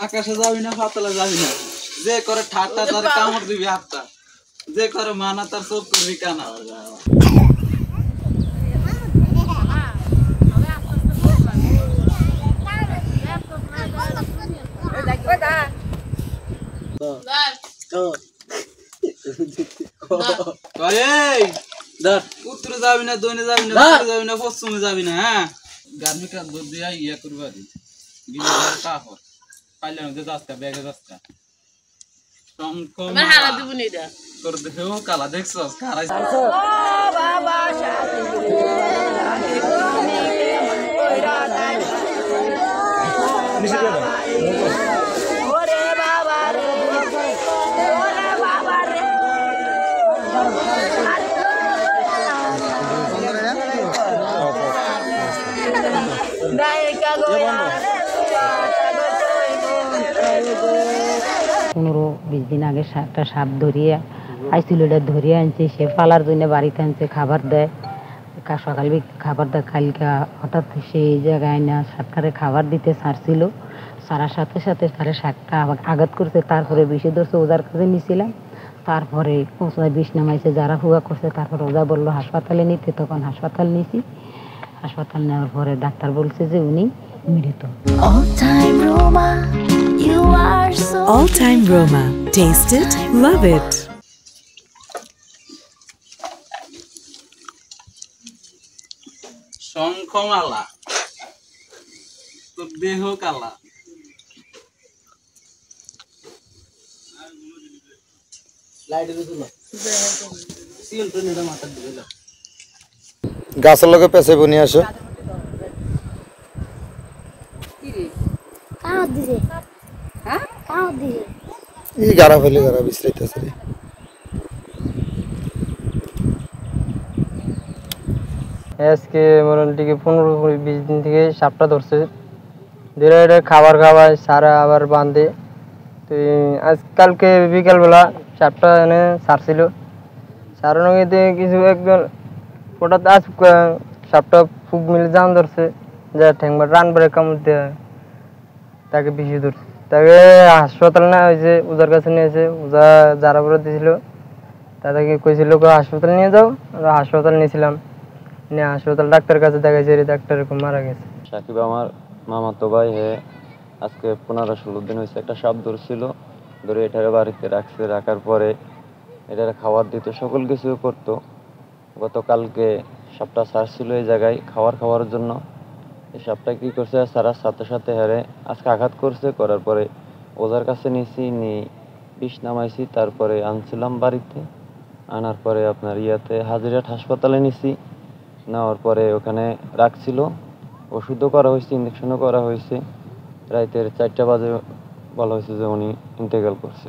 আকাশে যাবি না পাতলে যাবি না যে করে ঠাট্টা তার কামড় দিবি হাতটা যে করে মানা তার চোখ করবি কানা উত্তরে যাবি না দক্ষিণে যাবি না উত্তরে যাবি না পশ্চিমে যাবি না হ্যাঁ গার্মিক রাত দিয়া ইয়া করবা দি গিলে কাহর পাইলে না যাস্তা ব্যাগে যাস্তা আমার হালা দিব নি দা তোর দেও কালা দেখছস কারাই ও বাবা শান্তি ওইরা তাই ওরে বাবা রে ওরে বাবা রে নায়িকা গোয়া 15-20 দিন আগে একটা সাপ ধরিয়ে আইছিল, এটা ধরিয়ে আনছে সে পালার জন্য বাড়িতে আনছে, খাবার দেয় সকাল খাবার দেয়। কালকে হঠাৎ সেই জায়গায় না সাপটারে খাবার দিতে ছাড়ছিল, ছাড়ার সাথে সাথে তারে সাপটা আঘাত করছে। তারপরে বিষে ধরছে, ওজার কাছে নিয়েছিলাম। তারপরে বিষ নামাইছে, যারা হুয়া করছে তারপরে ওজা বললো হাসপাতালে নিতে, তখন হাসপাতাল নিয়েছি। হাসপাতাল নেওয়ার পরে ডাক্তার বলছে যে উনি মৃত। All Time Roma. Taste it, love it. শঙ্খমালা তোর দেহ কালা গাছের লগে পেছে বনি আসো এই গাড়া ফেলে গাড়া বিশ্রাইতেছে রে। আজকে মোটামুটি 15-20 দিন থেকে সাপটা ধরছে, ধরে এটা খাবার খাওয়ায় সারা আবার বাঁধে। তো আজকালকে বিকালবেলা সাপটা এনে ছাড়ছিল, ছাড়ানো গিয়ে কিছু একজন হঠাৎ আজ সাপটা ফুক মিলে জান ধরছে, যা ঠ্যাংবার রান বেড়ে কামড় দেওয়া তাকে বিষে ধরছে। তাকে হাসপাতাল নেওয়া হয়েছে, ওজার কাছে নিয়েছে। ওজা যারা বলে দিয়েছিল তাদেরকে কইছিল হাসপাতাল নিয়ে যাও, আমরা হাসপাতাল নিয়েছিলাম। হাসপাতাল ডাক্তারের কাছে দেখাইছে, ডাক্তার এরকম মারা গেছে। সাকিব আমার মামাতো ভাই, আজকে 15-16 দিন হয়েছে একটা সাপ ধরছিল, ধরে এটারে বাড়িতে রাখছে। রাখার পরে এটারে খাবার দিত, সকল কিছু করতো। গতকালকে সাপটা ছাড়ছিল এই জায়গায় খাওয়ার জন্য। এই সাপটা কি করছে, ছাড়ার সাথে সাথে হারে আজকে আঘাত করছে। করার পরে ওজার কাছে নিয়েছি, বিষ নামাইছি, তারপরে আনছিলাম বাড়িতে। আনার পরে আপনার হাজিরহাট হাসপাতালে নিছি। নেওয়ার পরে ওখানে রাখছিল, ওষুধও করা হয়েছে, ইঞ্জেকশনও করা হয়েছে। রাতের 4টা বাজে বলা হয়েছে যে উনি ইন্তেকাল করছে।